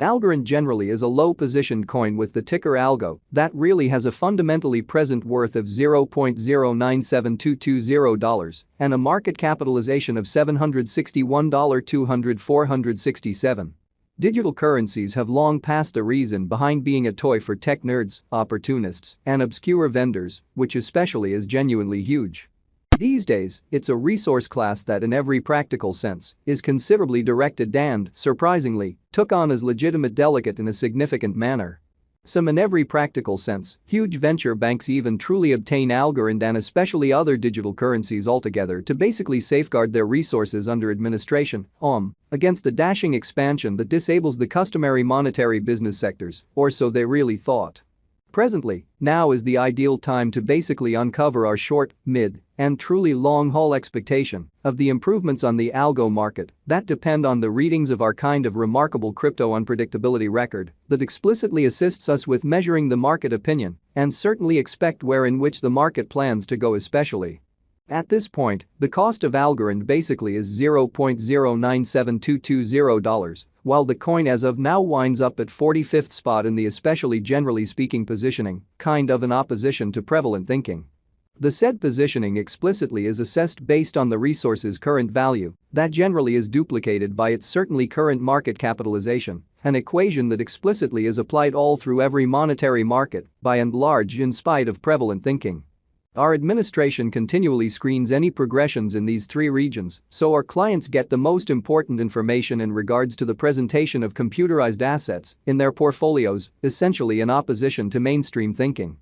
Algorand generally is a low-positioned coin with the ticker Algo that really has a fundamentally present worth of $0.097220 and a market capitalization of $761,200,467. Digital currencies have long passed the reason behind being a toy for tech nerds, opportunists, and obscure vendors, which especially is genuinely huge. These days, it's a resource class that in every practical sense is considerably directed and, surprisingly, took on as legitimate delicate in a significant manner. Some in every practical sense, huge venture banks even truly obtain Algorand and especially other digital currencies altogether to basically safeguard their resources under administration, against the dashing expansion that disables the customary monetary business sectors, or so they really thought. Presently, now is the ideal time to basically uncover our short, mid, and truly long-haul expectation of the improvements on the algo market that depend on the readings of our kind of remarkable crypto unpredictability record that explicitly assists us with measuring the market opinion and certainly expect where in which the market plans to go especially. At this point, the cost of Algorand basically is $0.097220, while the coin as of now winds up at 45th spot in the especially generally speaking positioning, kind of in opposition to prevalent thinking. The said positioning explicitly is assessed based on the resource's current value that generally is duplicated by its certainly current market capitalization, an equation that explicitly is applied all through every monetary market, by and large in spite of prevalent thinking. Our administration continually screens any progressions in these three regions so our clients get the most important information in regards to the presentation of computerized assets in their portfolios, essentially in opposition to mainstream thinking.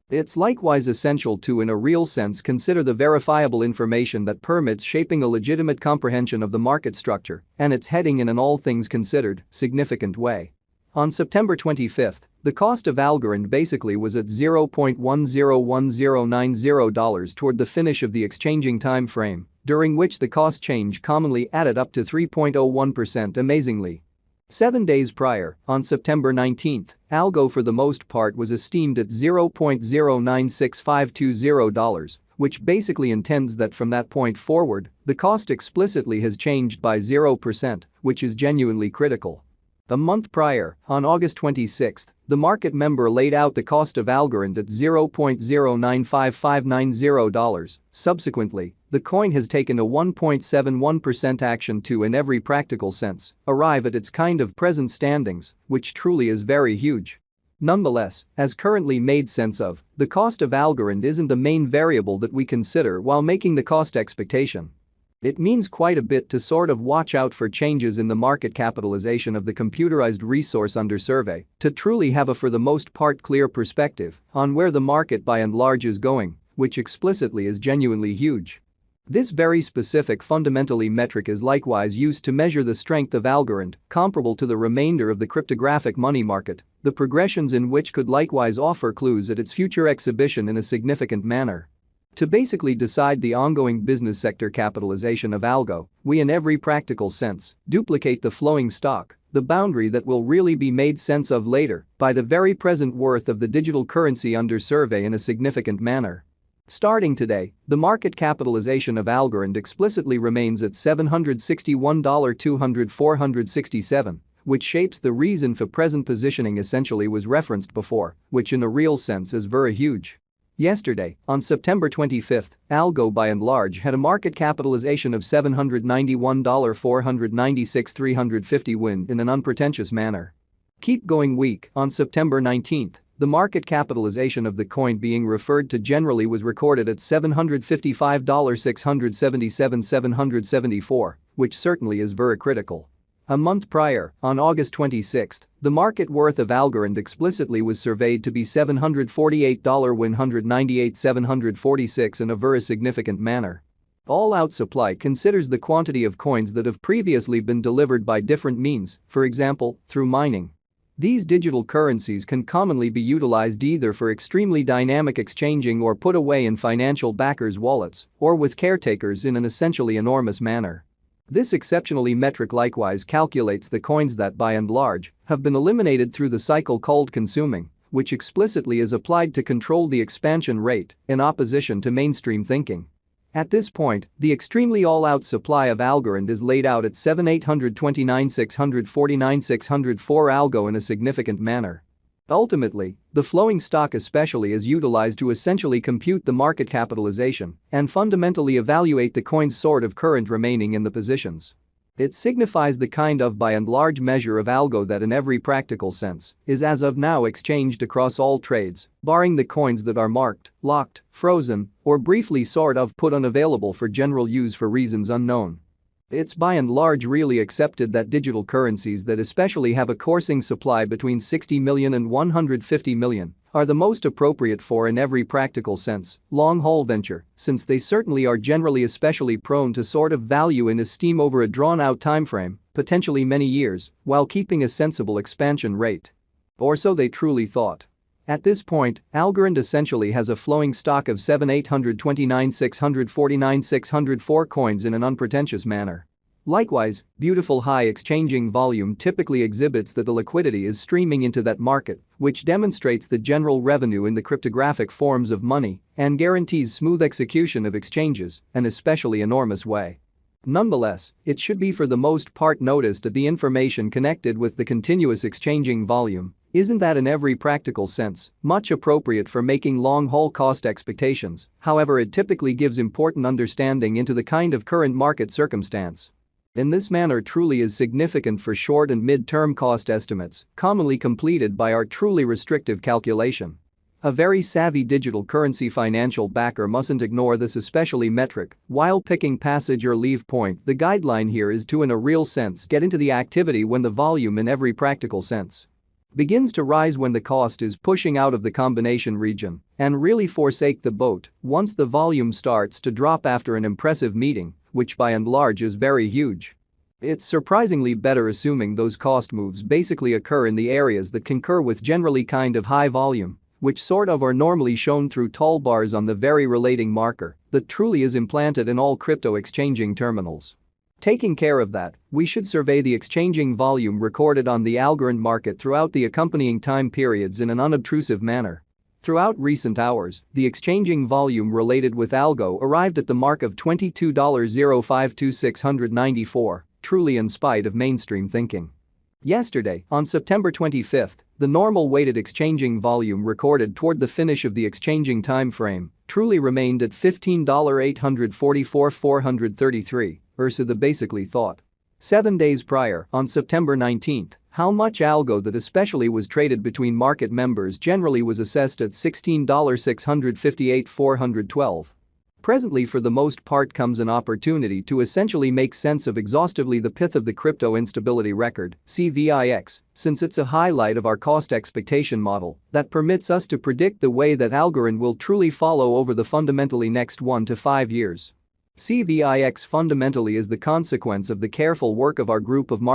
It's likewise essential to in a real sense consider the verifiable information that permits shaping a legitimate comprehension of the market structure and its heading in an all things considered, significant way. On September 25, the cost of Algorand basically was at $0.101090 toward the finish of the exchanging time frame, during which the cost change commonly added up to 3.01% amazingly. 7 days prior, on September 19, Algo for the most part was esteemed at $0.096520, which basically intends that from that point forward, the cost explicitly has changed by 0%, which is genuinely critical. A month prior, on August 26, the market member laid out the cost of Algorand at $0.095590. Subsequently, the coin has taken a 1.71% action to, in every practical sense, arrive at its kind of present standings, which truly is very huge. Nonetheless, as currently made sense of, the cost of Algorand isn't the main variable that we consider while making the cost expectation. It means quite a bit to sort of watch out for changes in the market capitalization of the computerized resource under survey to truly have a for the most part clear perspective on where the market by and large is going, which explicitly is genuinely huge. This very specific fundamentally metric is likewise used to measure the strength of Algorand, comparable to the remainder of the cryptographic money market, the progressions in which could likewise offer clues at its future exhibition in a significant manner. To basically decide the ongoing business sector capitalization of Algo, we in every practical sense duplicate the flowing stock, the boundary that will really be made sense of later by the very present worth of the digital currency under survey in a significant manner. Starting today, the market capitalization of Algorand explicitly remains at $761,200,467, which shapes the reason for present positioning essentially was referenced before, which in a real sense is very huge. Yesterday, on September 25, Algo by and large had a market capitalization of $791,496,350 win in an unpretentious manner. Keep going week, on September 19, the market capitalization of the coin being referred to generally was recorded at $755,677,774, which certainly is very critical. A month prior, on August 26, the market worth of Algorand explicitly was surveyed to be $748,198,746 in a very significant manner. All-out supply considers the quantity of coins that have previously been delivered by different means, for example, through mining. These digital currencies can commonly be utilized either for extremely dynamic exchanging or put away in financial backers' wallets or with caretakers in an essentially enormous manner. This exceptionally metric likewise calculates the coins that by and large have been eliminated through the cycle called consuming, which explicitly is applied to control the expansion rate in opposition to mainstream thinking. At this point, the extremely all-out supply of Algorand is laid out at 7,829,649,604 Algo in a significant manner. Ultimately, the flowing stock especially is utilized to essentially compute the market capitalization and fundamentally evaluate the coin's sort of current remaining in the positions. It signifies the kind of by and large measure of algo that in every practical sense is as of now exchanged across all trades, barring the coins that are marked, locked, frozen, or briefly sort of put unavailable for general use for reasons unknown. It's by and large really accepted that digital currencies that especially have a coursing supply between 60 million and 150 million are the most appropriate for in every practical sense long-haul venture, since they certainly are generally especially prone to sort of value in esteem over a drawn-out timeframe, potentially many years, while keeping a sensible expansion rate. Or so they truly thought. At this point, Algorand essentially has a flowing stock of 7,829,649,604 coins in an unpretentious manner. Likewise, beautiful high exchanging volume typically exhibits that the liquidity is streaming into that market, which demonstrates the general revenue in the cryptographic forms of money and guarantees smooth execution of exchanges, an especially enormous way. Nonetheless, it should be for the most part noticed that the information connected with the continuous exchanging volume isn't that in every practical sense much appropriate for making long-haul cost expectations, however it typically gives important understanding into the kind of current market circumstance. In this manner truly is significant for short and mid-term cost estimates, commonly completed by our truly restrictive calculation. A very savvy digital currency financial backer mustn't ignore this especially metric while picking passage or leave point. The guideline here is to in a real sense get into the activity when the volume in every practical sense begins to rise when the cost is pushing out of the combination region and really forsake the boat once the volume starts to drop after an impressive meeting, which by and large is very huge. It's surprisingly better assuming those cost moves basically occur in the areas that concur with generally kind of high volume, which sort of are normally shown through tall bars on the very relating marker that truly is implanted in all crypto exchanging terminals. Taking care of that, we should survey the exchanging volume recorded on the Algorand market throughout the accompanying time periods in an unobtrusive manner. Throughout recent hours, the exchanging volume related with Algo arrived at the mark of $22,052,694, truly in spite of mainstream thinking. Yesterday, on September 25, the normal weighted exchanging volume recorded toward the finish of the exchanging time frame truly remained at $15,844,433, so the basically thought. 7 days prior, on September 19, how much algo that especially was traded between market members generally was assessed at $16,658,412. Presently for the most part comes an opportunity to essentially make sense of exhaustively the pith of the crypto instability record, CVIX, since it's a highlight of our cost expectation model that permits us to predict the way that Algorand will truly follow over the fundamentally next 1 to 5 years. CVIX fundamentally is the consequence of the careful work of our group of market